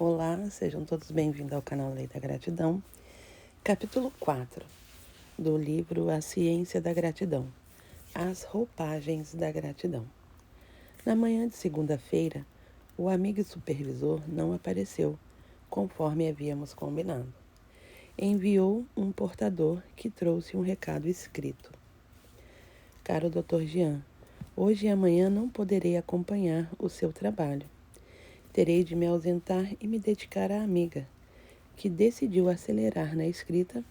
Olá, sejam todos bem-vindos ao canal Lei da Gratidão, capítulo 4 do livro A Ciência da Gratidão, As Roupagens da Gratidão. Na manhã de segunda-feira, o amigo e supervisor não apareceu, conforme havíamos combinado. Enviou um portador que trouxe um recado escrito. Caro Dr. Jean, hoje e amanhã não poderei acompanhar o seu trabalho. Terei de me ausentar e me dedicar à amiga, que decidiu acelerar na escrita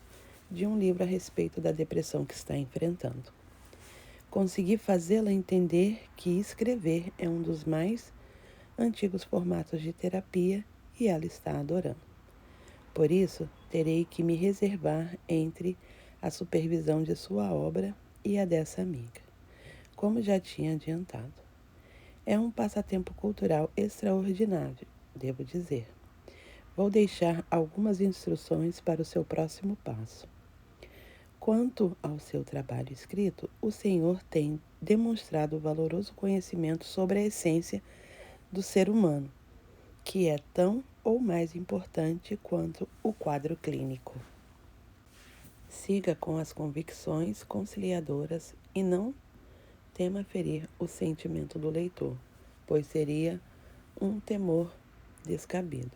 de um livro a respeito da depressão que está enfrentando. Consegui fazê-la entender que escrever é um dos mais antigos formatos de terapia e ela está adorando. Por isso, terei que me reservar entre a supervisão de sua obra e a dessa amiga, como já tinha adiantado. É um passatempo cultural extraordinário, devo dizer. Vou deixar algumas instruções para o seu próximo passo. Quanto ao seu trabalho escrito, o Senhor tem demonstrado valoroso conhecimento sobre a essência do ser humano, que é tão ou mais importante quanto o quadro clínico. Siga com as convicções conciliadoras e não tema ferir o sentimento do leitor, pois seria um temor descabido.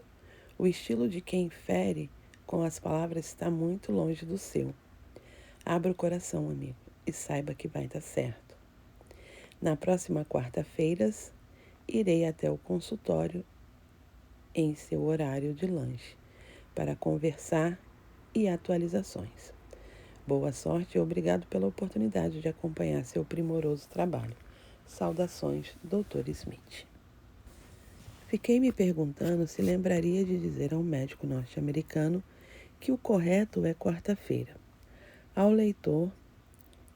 O estilo de quem fere com as palavras está muito longe do seu. Abra o coração, amigo, e saiba que vai dar certo. Na próxima quarta-feira, irei até o consultório em seu horário de lanche para conversar e atualizações. Boa sorte e obrigado pela oportunidade de acompanhar seu primoroso trabalho. Saudações, Dr. Smith. Fiquei me perguntando se lembraria de dizer ao médico norte-americano que o correto é quarta-feira. Ao leitor,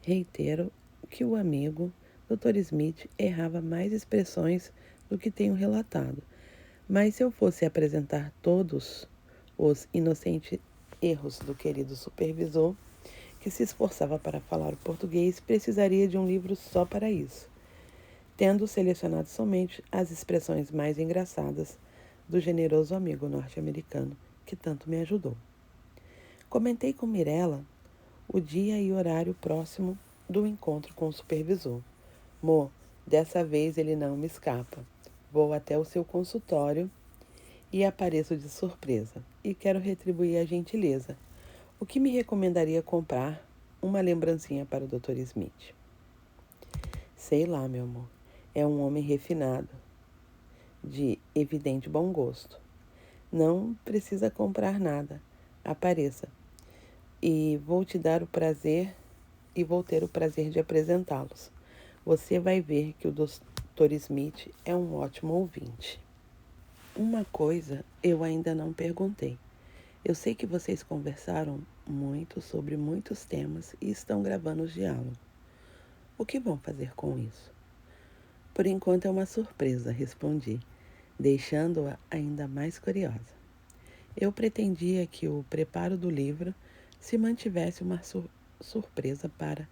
reitero que o amigo, Dr. Smith, errava mais expressões do que tenho relatado, mas se eu fosse apresentar todos os inocentes erros do querido supervisor, que se esforçava para falar o português, precisaria de um livro só para isso, tendo selecionado somente as expressões mais engraçadas do generoso amigo norte-americano que tanto me ajudou. Comentei com Mirella o dia e horário próximo do encontro com o supervisor. Mo, dessa vez ele não me escapa. Vou até o seu consultório e apareço de surpresa. E quero retribuir a gentileza. O que me recomendaria comprar uma lembrancinha para o Dr. Smith? Sei lá, meu amor. É um homem refinado, de evidente bom gosto. Não precisa comprar nada. Apareça. E vou ter o prazer de apresentá-los. Você vai ver que o Dr. Smith é um ótimo ouvinte. Uma coisa eu ainda não perguntei. Eu sei que vocês conversaram muito sobre muitos temas e estão gravando os diálogos. O que vão fazer com isso? Por enquanto é uma surpresa, respondi, deixando-a ainda mais curiosa. Eu pretendia que o preparo do livro se mantivesse uma surpresa para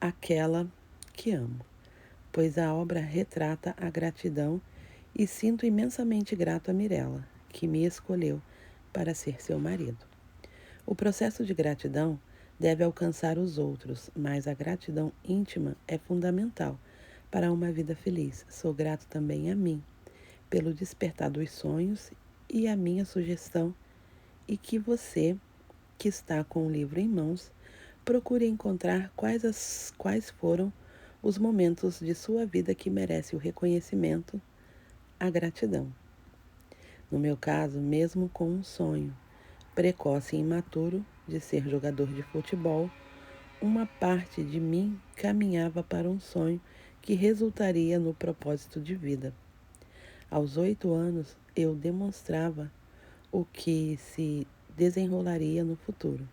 aquela que amo, pois a obra retrata a gratidão e sinto imensamente grato a Mirella, que me escolheu para ser seu marido. O processo de gratidão deve alcançar os outros, mas a gratidão íntima é fundamental para uma vida feliz. Sou grato também a mim, pelo despertar dos sonhos e a minha sugestão, e que você, que está com o livro em mãos, procure encontrar quais foram os momentos de sua vida que merecem o reconhecimento, a gratidão. No meu caso, mesmo com um sonho precoce e imaturo de ser jogador de futebol, uma parte de mim caminhava para um sonho que resultaria no propósito de vida. Aos 8 anos, eu demonstrava o que se desenrolaria no futuro.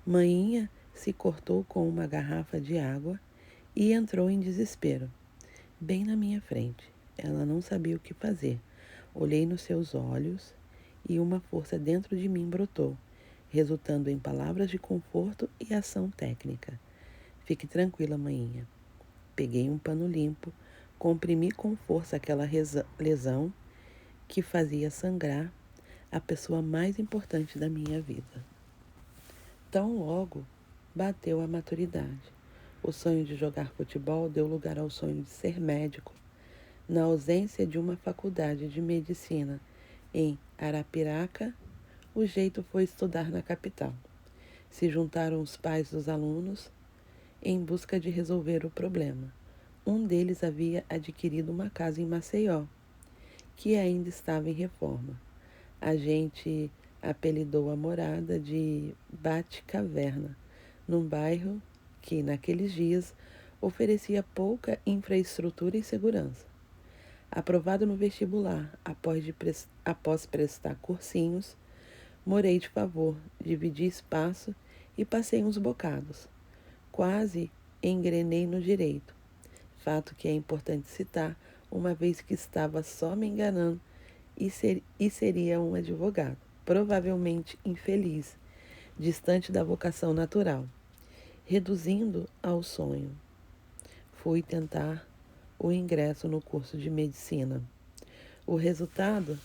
Mainha se cortou com uma garrafa de água e entrou em desespero, bem na minha frente. Ela não sabia o que fazer. Olhei nos seus olhos e uma força dentro de mim brotou, resultando em palavras de conforto e ação técnica. Fique tranquila, mainha. Peguei um pano limpo, comprimi com força aquela lesão que fazia sangrar, a pessoa mais importante da minha vida. Tão logo bateu a maturidade. O sonho de jogar futebol deu lugar ao sonho de ser médico. Na ausência de uma faculdade de medicina em Arapiraca, o jeito foi estudar na capital. Se juntaram os pais dos alunos em busca de resolver o problema. Um deles havia adquirido uma casa em Maceió, que ainda estava em reforma. A gente apelidou a morada de Bate-Caverna, num bairro que, naqueles dias, oferecia pouca infraestrutura e segurança. Aprovado no vestibular, após prestar cursinhos, morei de favor, dividi espaço e passei uns bocados. Quase engrenei no direito, fato que é importante citar, uma vez que estava só me enganando e seria um advogado, provavelmente infeliz, distante da vocação natural. Reduzindo ao sonho, fui tentar o ingresso no curso de medicina. O resultado?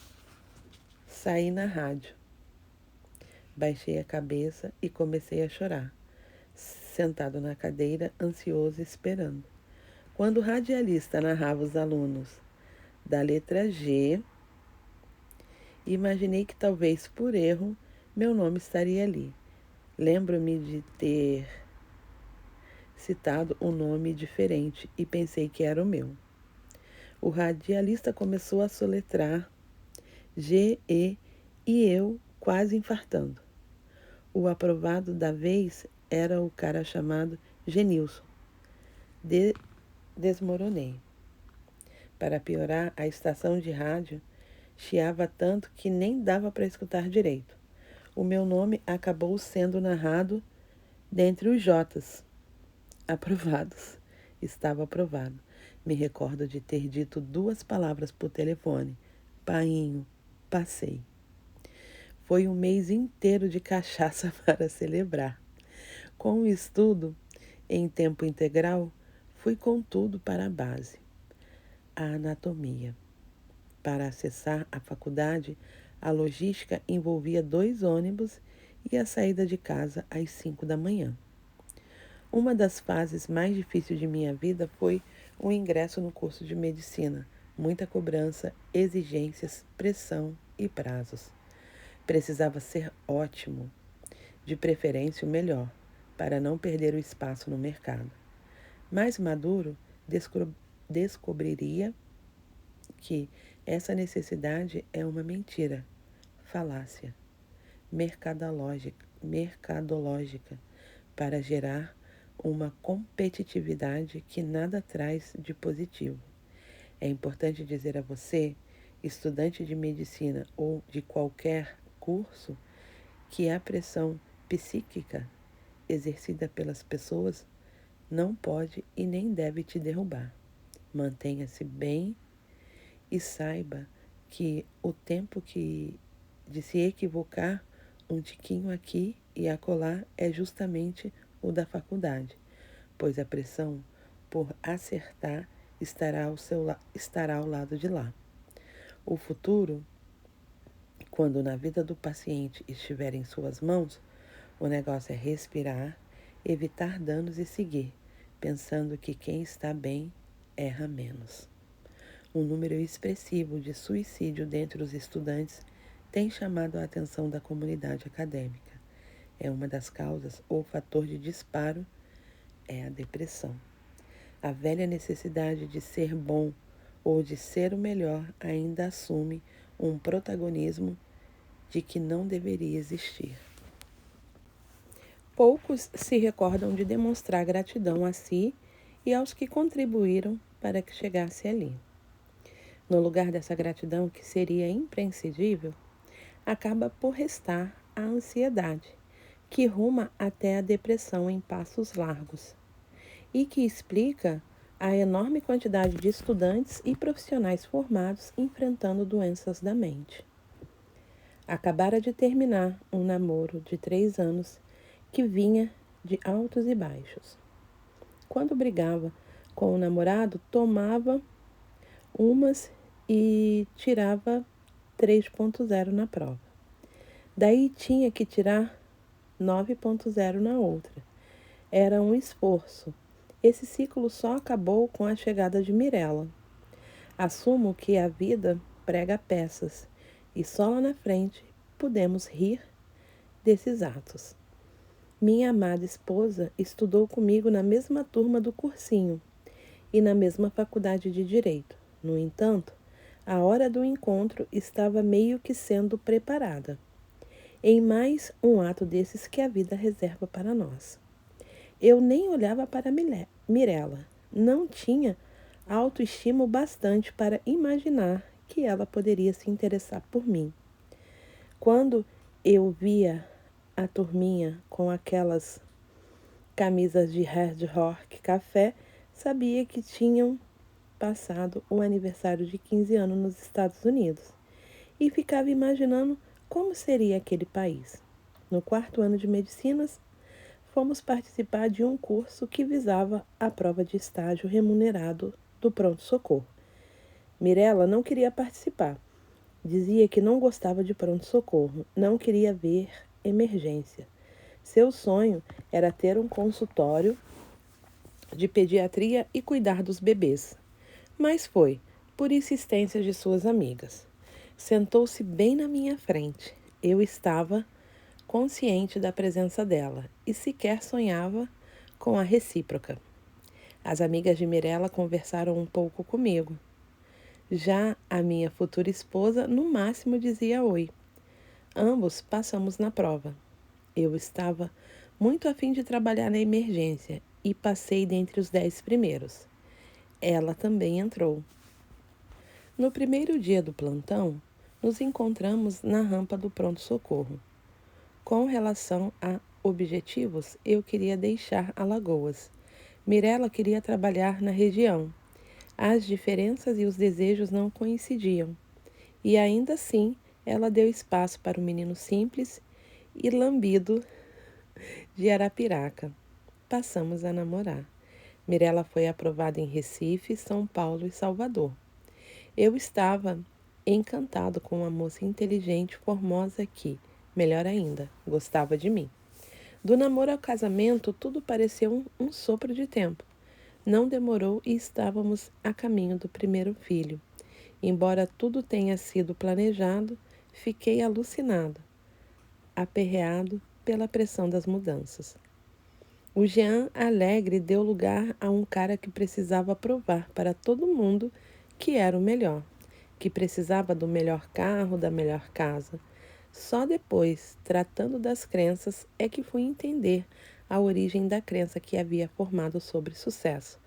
Saí na rádio. Baixei a cabeça e comecei a chorar, sentado na cadeira, ansioso, esperando. Quando o radialista narrava os alunos da letra G, imaginei que talvez por erro meu nome estaria ali. Lembro-me de ter citado um nome diferente e pensei que era o meu. O radialista começou a soletrar G-E e eu quase infartando. O aprovado da vez era o cara chamado Genilson. Desmoronei. Para piorar, a estação de rádio chiava tanto que nem dava para escutar direito. O meu nome acabou sendo narrado dentre os Jotas. Aprovados. Estava aprovado. Me recordo de ter dito 2 palavras por telefone. Painho, passei. Foi um mês inteiro de cachaça para celebrar. Com o estudo em tempo integral, fui com tudo para a base. A anatomia. Para acessar a faculdade, a logística envolvia 2 ônibus e a saída de casa às 5 da manhã. Uma das fases mais difíceis de minha vida foi o ingresso no curso de medicina. Muita cobrança, exigências, pressão e prazos. Precisava ser ótimo, de preferência o melhor, para não perder o espaço no mercado. Mais maduro, descobriria que essa necessidade é uma mentira, falácia, mercadológica, para gerar uma competitividade que nada traz de positivo. É importante dizer a você, estudante de medicina ou de qualquer curso, que a pressão psíquica exercida pelas pessoas não pode e nem deve te derrubar. Mantenha-se bem e saiba que o tempo de se equivocar um tiquinho aqui e acolá é justamente o da faculdade, pois a pressão por acertar estará ao lado de lá. O futuro, quando na vida do paciente estiver em suas mãos, o negócio é respirar, evitar danos e seguir, pensando que quem está bem erra menos. Um número expressivo de suicídio dentre os estudantes tem chamado a atenção da comunidade acadêmica. É uma das causas ou fator de disparo é a depressão. A velha necessidade de ser bom ou de ser o melhor ainda assume um protagonismo de que não deveria existir. Poucos se recordam de demonstrar gratidão a si e aos que contribuíram para que chegasse ali. No lugar dessa gratidão, que seria imprescindível, acaba por restar a ansiedade, que ruma até a depressão em passos largos, e que explica a enorme quantidade de estudantes e profissionais formados enfrentando doenças da mente. Acabara de terminar um namoro de 3 anos que vinha de altos e baixos. Quando brigava com o namorado, tomava umas e tirava 3.0 na prova. Daí tinha que tirar 9,0 na outra. Era um esforço. Esse ciclo só acabou com a chegada de Mirella. Assumo que a vida prega peças e só lá na frente podemos rir desses atos. Minha amada esposa estudou comigo na mesma turma do cursinho e na mesma faculdade de Direito. No entanto, a hora do encontro estava meio que sendo preparada, em mais um ato desses que a vida reserva para nós. Eu nem olhava para Mirella, não tinha autoestima bastante para imaginar que ela poderia se interessar por mim. Quando eu via a turminha com aquelas camisas de Hard Rock Café, sabia que tinham passado o aniversário de 15 anos nos Estados Unidos e ficava imaginando como seria aquele país. No 4º ano de medicinas, fomos participar de um curso que visava a prova de estágio remunerado do pronto-socorro. Mirella não queria participar. Dizia que não gostava de pronto-socorro, não queria ver emergência. Seu sonho era ter um consultório de pediatria e cuidar dos bebês. Mas foi, por insistência de suas amigas. Sentou-se bem na minha frente. Eu estava consciente da presença dela e sequer sonhava com a recíproca. As amigas de Mirella conversaram um pouco comigo. Já a minha futura esposa, no máximo, dizia oi. Ambos passamos na prova. Eu estava muito afim de trabalhar na emergência e passei dentre os 10 primeiros. Ela também entrou. No primeiro dia do plantão, nos encontramos na rampa do pronto-socorro. Com relação a objetivos, eu queria deixar Alagoas. Mirella queria trabalhar na região. As diferenças e os desejos não coincidiam. E ainda assim, ela deu espaço para o menino simples e lambido de Arapiraca. Passamos a namorar. Mirella foi aprovada em Recife, São Paulo e Salvador. Eu estava encantado com uma moça inteligente, formosa que, melhor ainda, gostava de mim. Do namoro ao casamento, tudo pareceu um sopro de tempo. Não demorou e estávamos a caminho do primeiro filho. Embora tudo tenha sido planejado, fiquei alucinado, aperreado pela pressão das mudanças. O Jean alegre deu lugar a um cara que precisava provar para todo mundo que era o melhor, que precisava do melhor carro, da melhor casa. Só depois, tratando das crenças, é que fui entender a origem da crença que havia formado sobre sucesso,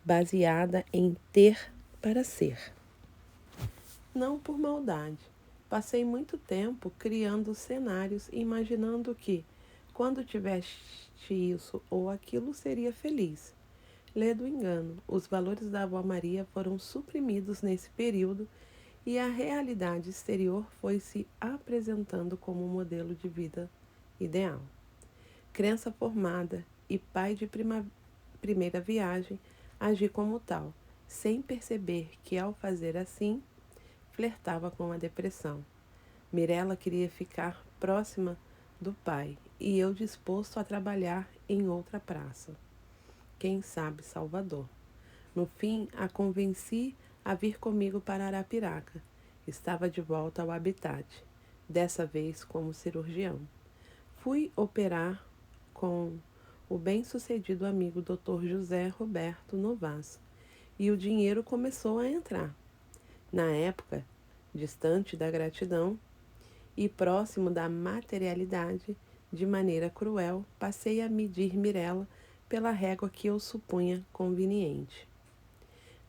baseada em ter para ser. Não por maldade. Passei muito tempo criando cenários, imaginando que, quando tivesse isso ou aquilo, seria feliz. Lê do engano, os valores da avó Maria foram suprimidos nesse período e a realidade exterior foi se apresentando como um modelo de vida ideal. Crença formada e pai de primeira viagem, agi como tal, sem perceber que ao fazer assim, flertava com a depressão. Mirella queria ficar próxima do pai e eu disposto a trabalhar em outra praça. Quem sabe Salvador. No fim, a convenci a vir comigo para Arapiraca. Estava de volta ao habitat, dessa vez como cirurgião. Fui operar com o bem-sucedido amigo Dr. José Roberto Novas e o dinheiro começou a entrar. Na época, distante da gratidão e próximo da materialidade, de maneira cruel, passei a medir Mirella pela régua que eu supunha conveniente.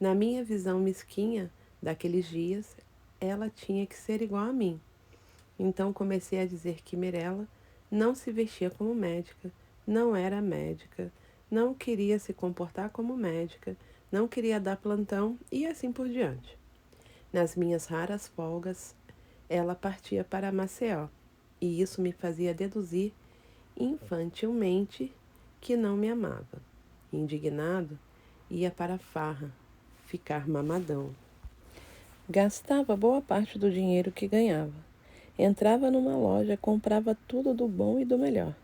Na minha visão mesquinha daqueles dias, ela tinha que ser igual a mim. Então comecei a dizer que Mirella não se vestia como médica, não era médica, não queria se comportar como médica, não queria dar plantão e assim por diante. Nas minhas raras folgas, ela partia para Maceió, e isso me fazia deduzir infantilmente que não me amava. Indignado, ia para a farra, ficar mamadão. Gastava boa parte do dinheiro que ganhava. Entrava numa loja, comprava tudo do bom e do melhor.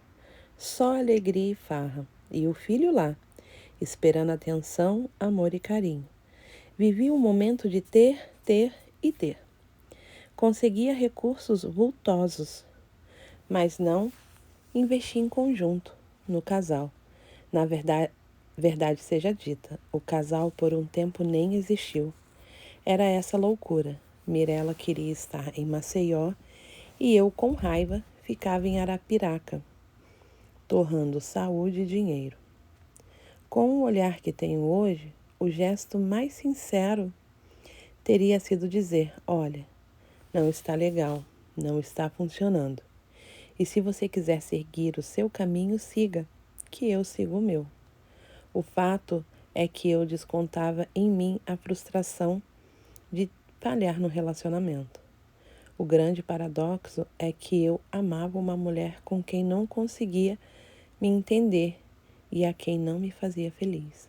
Só alegria e farra. E o filho lá, esperando atenção, amor e carinho. Vivia um momento de ter, ter e ter. Conseguia recursos vultosos, mas não investia em conjunto, no casal. Na verdade seja dita, o casal por um tempo nem existiu. Era essa loucura. Mirella queria estar em Maceió e eu, com raiva, ficava em Arapiraca, torrando saúde e dinheiro. Com o olhar que tenho hoje, o gesto mais sincero teria sido dizer: olha, não está legal, não está funcionando. E se você quiser seguir o seu caminho, siga, que eu sigo o meu. O fato é que eu descontava em mim a frustração de falhar no relacionamento. O grande paradoxo é que eu amava uma mulher com quem não conseguia me entender e a quem não me fazia feliz.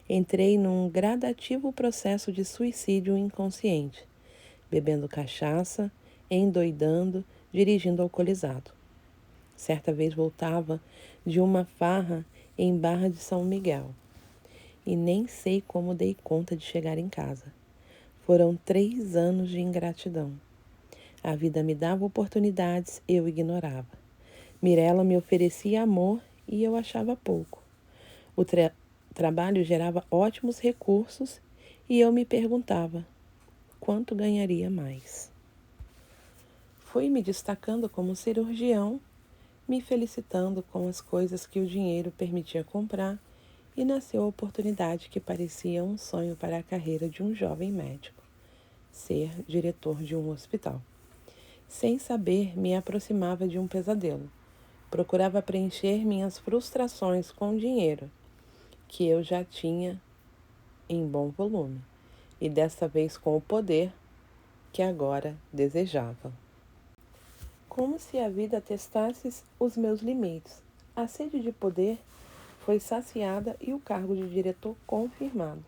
Entrei num gradativo processo de suicídio inconsciente, bebendo cachaça, endoidando, dirigindo alcoolizado. Certa vez voltava de uma farra em Barra de São Miguel e nem sei como dei conta de chegar em casa. Foram 3 anos de ingratidão. A vida me dava oportunidades, eu ignorava. Mirella me oferecia amor e eu achava pouco. O trabalho gerava ótimos recursos e eu me perguntava quanto ganharia mais. Fui me destacando como cirurgião, me felicitando com as coisas que o dinheiro permitia comprar e nasceu a oportunidade que parecia um sonho para a carreira de um jovem médico, ser diretor de um hospital. Sem saber, me aproximava de um pesadelo. Procurava preencher minhas frustrações com dinheiro, que eu já tinha em bom volume, e desta vez com o poder que agora desejava. Como se a vida testasse os meus limites. A sede de poder foi saciada e o cargo de diretor confirmado.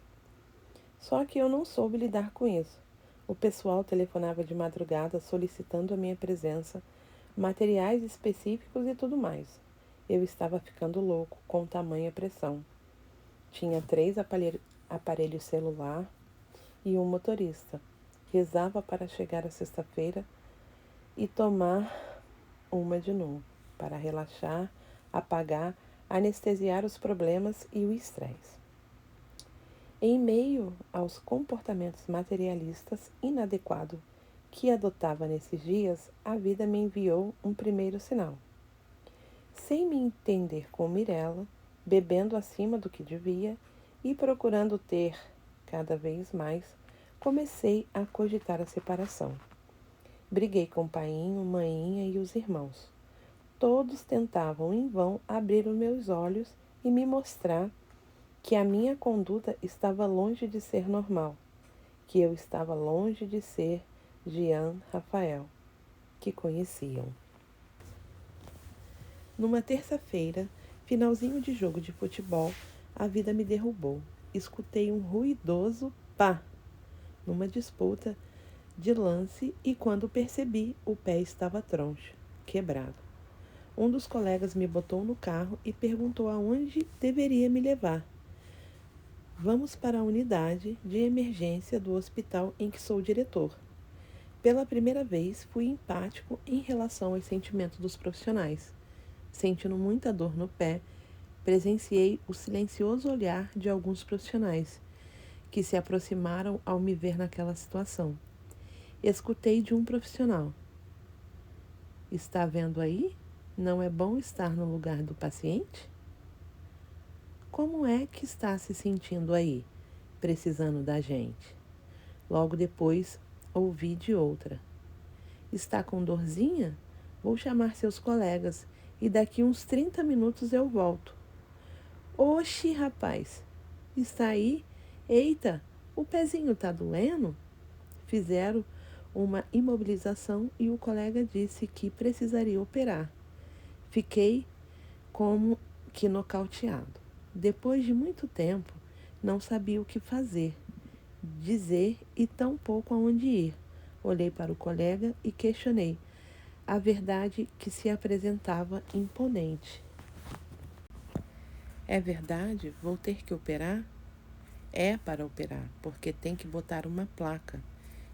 Só que eu não soube lidar com isso. O pessoal telefonava de madrugada solicitando a minha presença, materiais específicos e tudo mais. Eu estava ficando louco com tamanha pressão. Tinha 3 aparelhos celular e um motorista. Rezava para chegar a sexta-feira e tomar uma de novo, para relaxar, apagar, anestesiar os problemas e o estresse. Em meio aos comportamentos materialistas inadequados que adotava nesses dias, a vida me enviou um primeiro sinal. Sem me entender com Mirella, bebendo acima do que devia e procurando ter cada vez mais, comecei a cogitar a separação. Briguei com o painho, mainha e os irmãos. Todos tentavam em vão abrir os meus olhos e me mostrar que a minha conduta estava longe de ser normal, que eu estava longe de ser Jean Rafael, que conheciam. Numa terça-feira, finalzinho de jogo de futebol, a vida me derrubou. Escutei um ruidoso pá numa disputa de lance e quando percebi, o pé estava troncho, quebrado. Um dos colegas me botou no carro e perguntou aonde deveria me levar. Vamos para a unidade de emergência do hospital em que sou diretor. Pela primeira vez, fui empático em relação aos sentimentos dos profissionais. Sentindo muita dor no pé, presenciei o silencioso olhar de alguns profissionais que se aproximaram ao me ver naquela situação. Escutei de um profissional: está vendo aí? Não é bom estar no lugar do paciente? Como é que está se sentindo aí, precisando da gente? Logo depois, ouvi de outra: está com dorzinha? Vou chamar seus colegas e daqui uns 30 minutos eu volto. Oxi, rapaz, está aí? Eita, o pezinho tá doendo? Fizeram uma imobilização e o colega disse que precisaria operar. Fiquei como que nocauteado. Depois de muito tempo, não sabia o que fazer, dizer e tampouco aonde ir. Olhei para o colega e questionei: a verdade que se apresentava imponente. É verdade? Vou ter que operar? É para operar, porque tem que botar uma placa,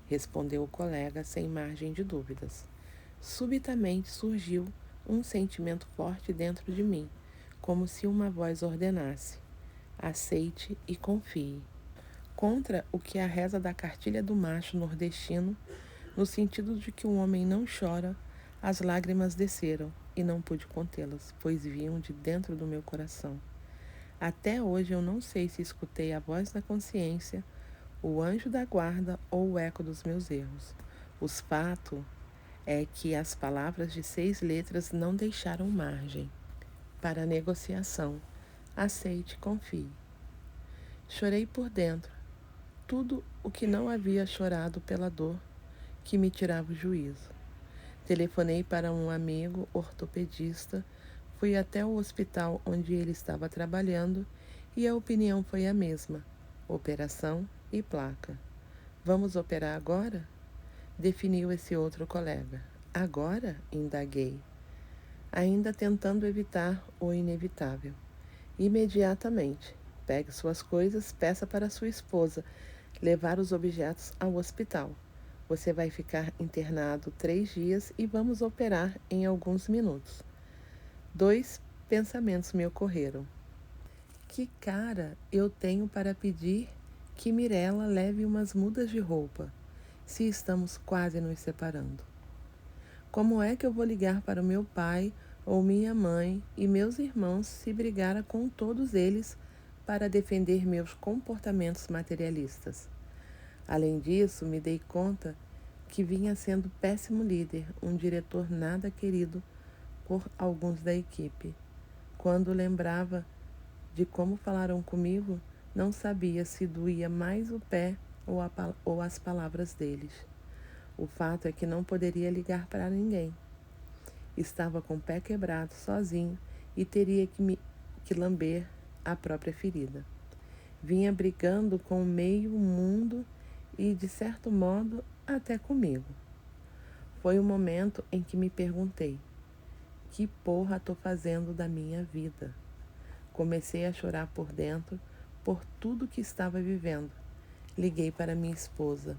respondeu o colega sem margem de dúvidas. Subitamente surgiu um sentimento forte dentro de mim, como se uma voz ordenasse: aceite e confie. Contra o que a reza da cartilha do macho nordestino, no sentido de que o homem não chora, as lágrimas desceram e não pude contê-las, pois vinham de dentro do meu coração. Até hoje eu não sei se escutei a voz da consciência, o anjo da guarda ou o eco dos meus erros. O fato é que as palavras de 6 letras não deixaram margem para negociação. Aceite, confie. Chorei por dentro, tudo o que não havia chorado pela dor que me tirava o juízo. Telefonei para um amigo ortopedista, fui até o hospital onde ele estava trabalhando e a opinião foi a mesma: operação e placa. Vamos operar agora? Definiu esse outro colega. Agora? Indaguei, ainda tentando evitar o inevitável. Imediatamente. Pegue suas coisas, peça para sua esposa levar os objetos ao hospital. Você vai ficar internado 3 dias e vamos operar em alguns minutos. 2 pensamentos me ocorreram. Que cara eu tenho para pedir que Mirella leve umas mudas de roupa, se estamos quase nos separando? Como é que eu vou ligar para o meu pai ou minha mãe e meus irmãos se brigara com todos eles para defender meus comportamentos materialistas? Além disso, me dei conta que vinha sendo péssimo líder, um diretor nada querido por alguns da equipe. Quando lembrava de como falaram comigo, não sabia se doía mais o pé ou as palavras deles. O fato é que não poderia ligar para ninguém. Estava com o pé quebrado, sozinho, e teria que lamber a própria ferida. Vinha brigando com meio mundo e, de certo modo, até comigo. Foi o momento em que me perguntei: que porra tô fazendo da minha vida? Comecei a chorar por dentro, por tudo que estava vivendo. Liguei para minha esposa.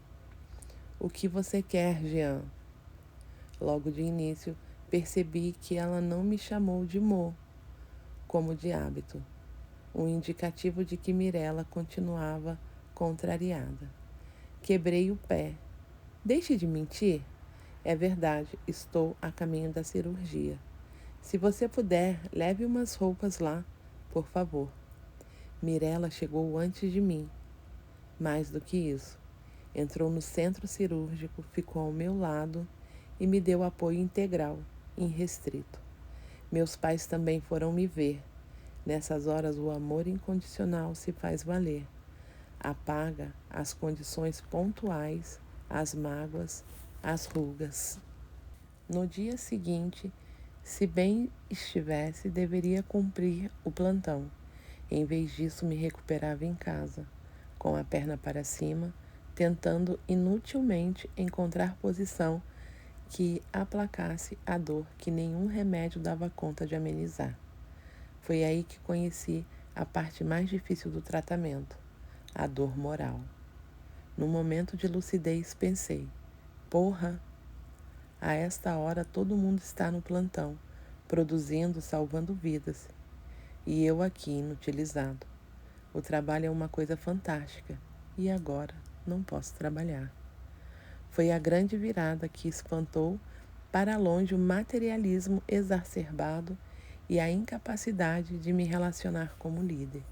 O que você quer, Jean? Logo de início, percebi que ela não me chamou de Mo, como de hábito, um indicativo de que Mirella continuava contrariada. Quebrei o pé. Deixe de mentir. É verdade, estou a caminho da cirurgia. Se você puder, leve umas roupas lá, por favor. Mirella chegou antes de mim. Mais do que isso, entrou no centro cirúrgico, ficou ao meu lado e me deu apoio integral, irrestrito. Meus pais também foram me ver. Nessas horas, o amor incondicional se faz valer. Apaga as condições pontuais, as mágoas, as rugas. No dia seguinte, se bem estivesse, deveria cumprir o plantão. Em vez disso, me recuperava em casa, com a perna para cima, tentando inutilmente encontrar posição que aplacasse a dor que nenhum remédio dava conta de amenizar. Foi aí que conheci a parte mais difícil do tratamento, a dor moral. No momento de lucidez pensei: porra, a esta hora todo mundo está no plantão, produzindo, salvando vidas. E eu aqui, inutilizado. O trabalho é uma coisa fantástica. E agora não posso trabalhar. Foi a grande virada que espantou para longe o materialismo exacerbado e a incapacidade de me relacionar como líder.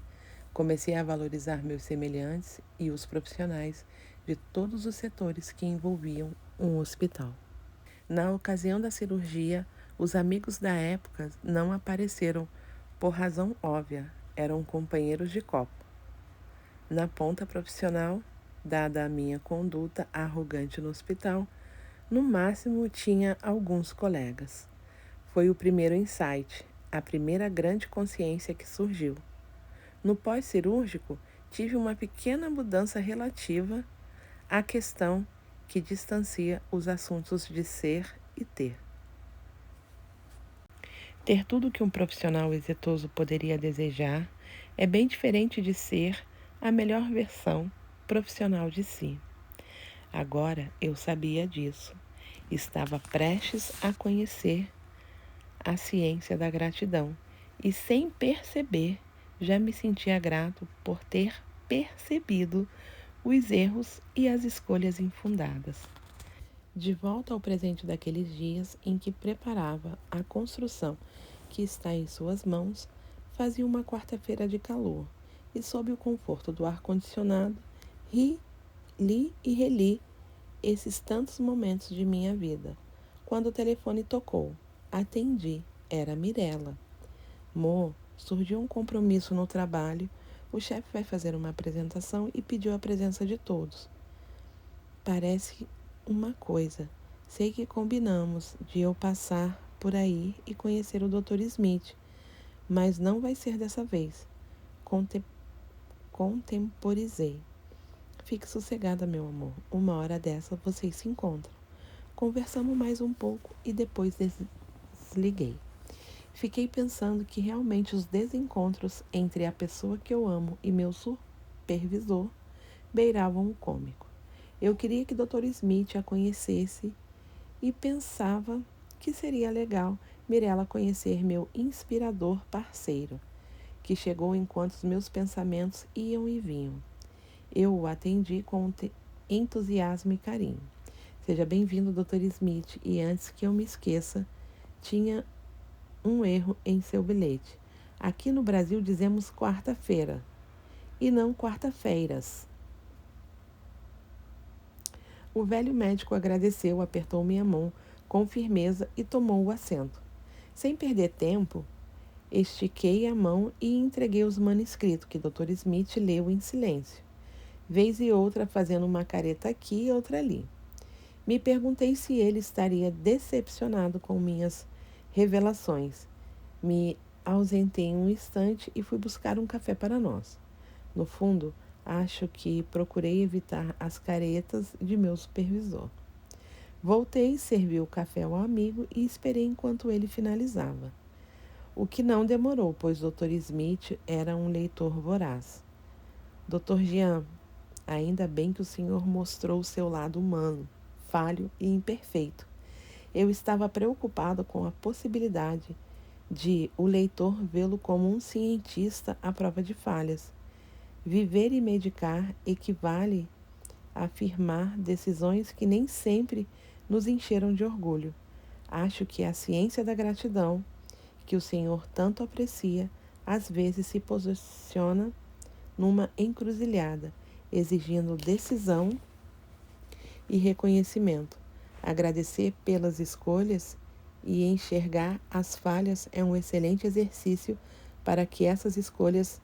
Comecei a valorizar meus semelhantes e os profissionais de todos os setores que envolviam um hospital. Na ocasião da cirurgia, os amigos da época não apareceram por razão óbvia, eram companheiros de copo. Na ponta profissional, dada a minha conduta arrogante no hospital, no máximo tinha alguns colegas. Foi o primeiro insight, a primeira grande consciência que surgiu. No pós-cirúrgico, tive uma pequena mudança relativa à questão que distancia os assuntos de ser e ter. Ter tudo o que um profissional exitoso poderia desejar é bem diferente de ser a melhor versão profissional de si. Agora eu sabia disso. Estava prestes a conhecer a ciência da gratidão e, sem perceber, já me sentia grato por ter percebido os erros e as escolhas infundadas. De volta ao presente daqueles dias em que preparava a construção que está em suas mãos, fazia uma quarta-feira de calor e, sob o conforto do ar-condicionado, li e reli esses tantos momentos de minha vida. Quando o telefone tocou, atendi. Era Mirella. Mo, surgiu um compromisso no trabalho. O chefe vai fazer uma apresentação e pediu a presença de todos. Parece uma coisa. Sei que combinamos de eu passar por aí e conhecer o Dr. Smith, mas não vai ser dessa vez. Contemporizei. Fique sossegada, meu amor. Uma hora dessa vocês se encontram. Conversamos mais um pouco e depois desliguei. Fiquei pensando que realmente os desencontros entre a pessoa que eu amo e meu supervisor beiravam o cômico. Eu queria que Dr. Smith a conhecesse e pensava que seria legal Mirella conhecer meu inspirador parceiro, que chegou enquanto os meus pensamentos iam e vinham. Eu o atendi com entusiasmo e carinho. Seja bem-vindo, Dr. Smith, e antes que eu me esqueça, tinha um erro em seu bilhete. Aqui no Brasil dizemos quarta-feira e não quarta-feiras. O velho médico agradeceu, apertou minha mão com firmeza e tomou o assento. Sem perder tempo, estiquei a mão e entreguei os manuscritos que Dr. Smith leu em silêncio, vez e outra fazendo uma careta aqui e outra ali. Me perguntei se ele estaria decepcionado com minhas revelações. Me ausentei um instante e fui buscar um café para nós. No fundo, acho que procurei evitar as caretas de meu supervisor. Voltei, servi o café ao amigo e esperei enquanto ele finalizava. O que não demorou, pois Dr. Smith era um leitor voraz. Dr. Jean, ainda bem que o senhor mostrou o seu lado humano, falho e imperfeito. Eu estava preocupado com a possibilidade de o leitor vê-lo como um cientista à prova de falhas. Viver e medicar equivale a afirmar decisões que nem sempre nos encheram de orgulho. Acho que a ciência da gratidão, que o Senhor tanto aprecia, às vezes se posiciona numa encruzilhada, exigindo decisão e reconhecimento. Agradecer pelas escolhas e enxergar as falhas é um excelente exercício para que essas escolhas